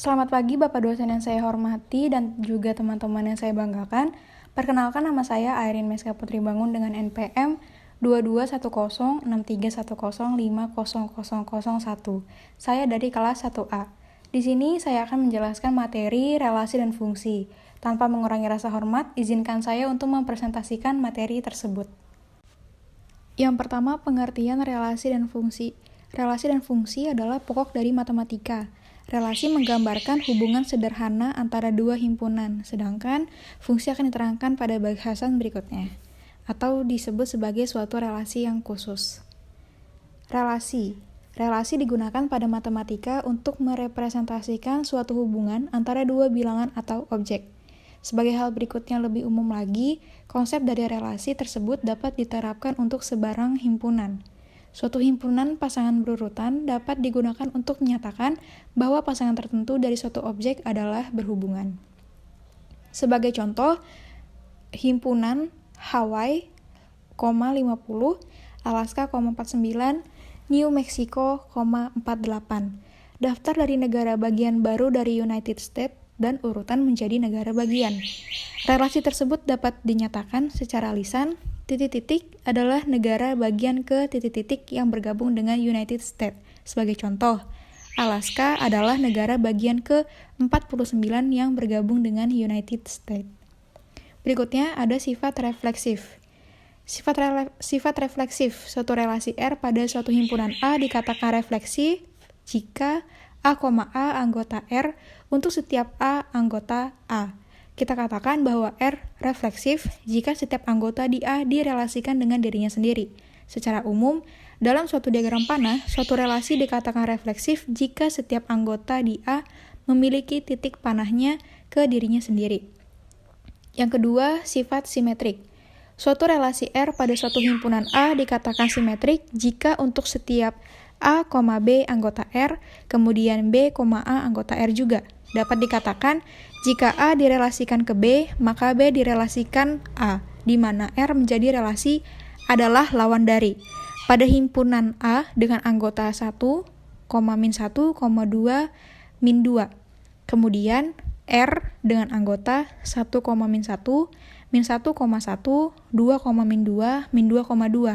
Selamat pagi Bapak dosen yang saya hormati dan juga teman-teman yang saya banggakan. Perkenalkan, nama saya Airin Meska Putri Bangun dengan NPM 22106310500001. Saya dari kelas 1A. Di sini saya akan menjelaskan materi, relasi, dan fungsi. Tanpa mengurangi rasa hormat, izinkan saya untuk mempresentasikan materi tersebut. Yang pertama, pengertian relasi dan fungsi. Relasi dan fungsi adalah pokok dari matematika. Relasi menggambarkan hubungan sederhana antara dua himpunan, sedangkan fungsi akan diterangkan pada bahasan berikutnya, atau disebut sebagai suatu relasi yang khusus. Relasi digunakan pada matematika untuk merepresentasikan suatu hubungan antara dua bilangan atau objek. Sebagai hal berikutnya lebih umum lagi, konsep dari relasi tersebut dapat diterapkan untuk sebarang himpunan. Suatu himpunan pasangan berurutan dapat digunakan untuk menyatakan bahwa pasangan tertentu dari suatu objek adalah berhubungan. Sebagai contoh, himpunan Hawaii, 50, Alaska, 49, New Mexico, 48. Daftar dari negara bagian baru dari United States dan urutan menjadi negara bagian. Relasi tersebut dapat dinyatakan secara lisan. Titik-titik adalah negara bagian ke titik-titik yang bergabung dengan United States. Sebagai contoh, Alaska adalah negara bagian ke 49 yang bergabung dengan United States. Berikutnya ada sifat refleksif. Sifat refleksif suatu relasi R pada suatu himpunan A dikatakan refleksif jika A, A anggota R untuk setiap A anggota A. Kita katakan bahwa R refleksif jika setiap anggota di A direlasikan dengan dirinya sendiri. Secara umum, dalam suatu diagram panah, suatu relasi dikatakan refleksif jika setiap anggota di A memiliki titik panahnya ke dirinya sendiri. Yang kedua, sifat simetrik. Suatu relasi R pada suatu himpunan A dikatakan simetrik jika untuk setiap A, B anggota R, kemudian B, A anggota R juga. Dapat dikatakan, jika A direlasikan ke B, maka B direlasikan A, di mana R menjadi relasi adalah lawan dari. Pada himpunan A dengan anggota 1, min 1, 2, min 2. Kemudian R dengan anggota 1, min 1, min 1, 1, 2, min 2, min 2,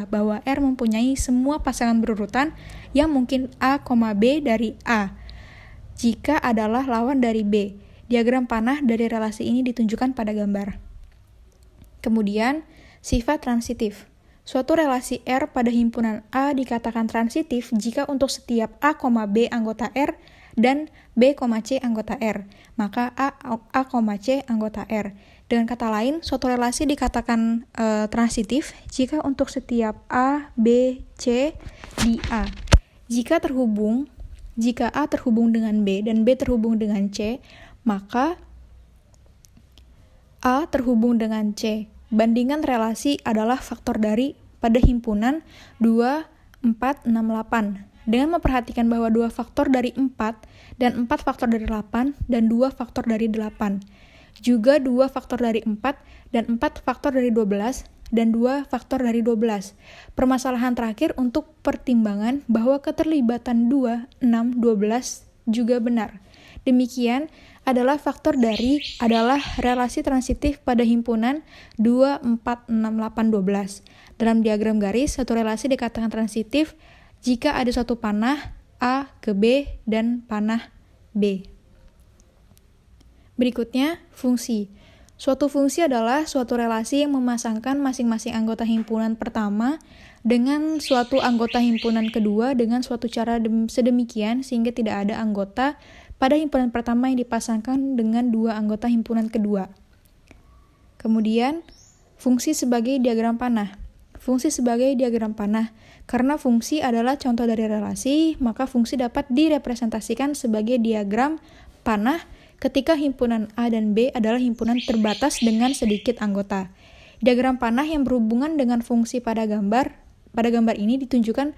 bahwa R mempunyai semua pasangan berurutan yang mungkin A, B dari A, jika adalah lawan dari B. Diagram panah dari relasi ini ditunjukkan pada gambar. Kemudian, sifat transitif. Suatu relasi R pada himpunan A dikatakan transitif jika untuk setiap A, B anggota R dan B, C anggota R, maka A, C anggota R. Dengan kata lain, suatu relasi dikatakan transitif jika untuk setiap A, B, C di A. Jika A terhubung dengan B dan B terhubung dengan C, maka A terhubung dengan C. Bandingan relasi adalah faktor dari pada himpunan 2, 4, 6, 8. Dengan memperhatikan bahwa 2 faktor dari 4 dan 4 faktor dari 8 dan 2 faktor dari 8. Juga 2 faktor dari 4 dan 4 faktor dari 12 dan 2 faktor dari 12. Permasalahan terakhir untuk pertimbangan bahwa keterlibatan 2, 6, 12 juga benar. Demikian adalah faktor dari adalah relasi transitif pada himpunan 2, 4, 6, 8, 12. Dalam diagram garis, satu relasi dikatakan transitif jika ada suatu panah A ke B dan panah B. Berikutnya, fungsi. Suatu fungsi adalah suatu relasi yang memasangkan masing-masing anggota himpunan pertama dengan suatu anggota himpunan kedua dengan suatu cara sedemikian sehingga tidak ada anggota pada himpunan pertama yang dipasangkan dengan dua anggota himpunan kedua. Kemudian, fungsi sebagai diagram panah. Fungsi sebagai diagram panah. Karena fungsi adalah contoh dari relasi, maka fungsi dapat direpresentasikan sebagai diagram panah ketika himpunan A dan B adalah himpunan terbatas dengan sedikit anggota. Diagram panah yang berhubungan dengan fungsi pada gambar ini ditunjukkan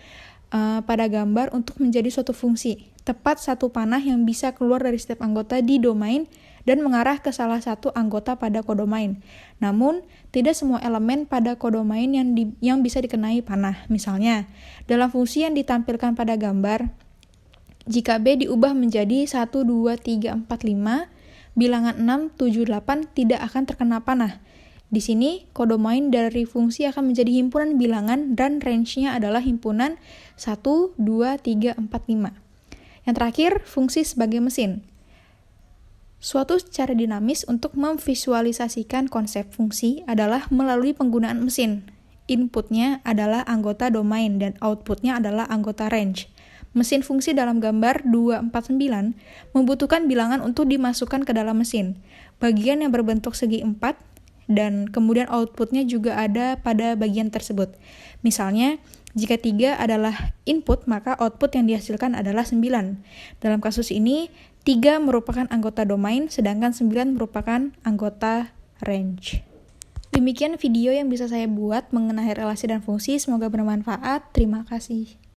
pada gambar untuk menjadi suatu fungsi. Tepat satu panah yang bisa keluar dari setiap anggota di domain dan mengarah ke salah satu anggota pada kodomain. Namun, tidak semua elemen pada kodomain yang bisa dikenai panah. Misalnya, dalam fungsi yang ditampilkan pada gambar, Jika B diubah menjadi 1, 2, 3, 4, 5, bilangan 6, 7, 8 tidak akan terkena panah. Di sini, kodomain dari fungsi akan menjadi himpunan bilangan dan range-nya adalah himpunan 1, 2, 3, 4, 5. Yang terakhir, fungsi sebagai mesin. Suatu cara dinamis untuk memvisualisasikan konsep fungsi adalah melalui penggunaan mesin. Inputnya adalah anggota domain dan outputnya adalah anggota range. Mesin fungsi dalam gambar 249 membutuhkan bilangan untuk dimasukkan ke dalam mesin. Bagian yang berbentuk segi 4 dan kemudian outputnya juga ada pada bagian tersebut. Misalnya, jika 3 adalah input, maka output yang dihasilkan adalah 9. Dalam kasus ini, 3 merupakan anggota domain, sedangkan 9 merupakan anggota range. Demikian video yang bisa saya buat mengenai relasi dan fungsi. Semoga bermanfaat. Terima kasih.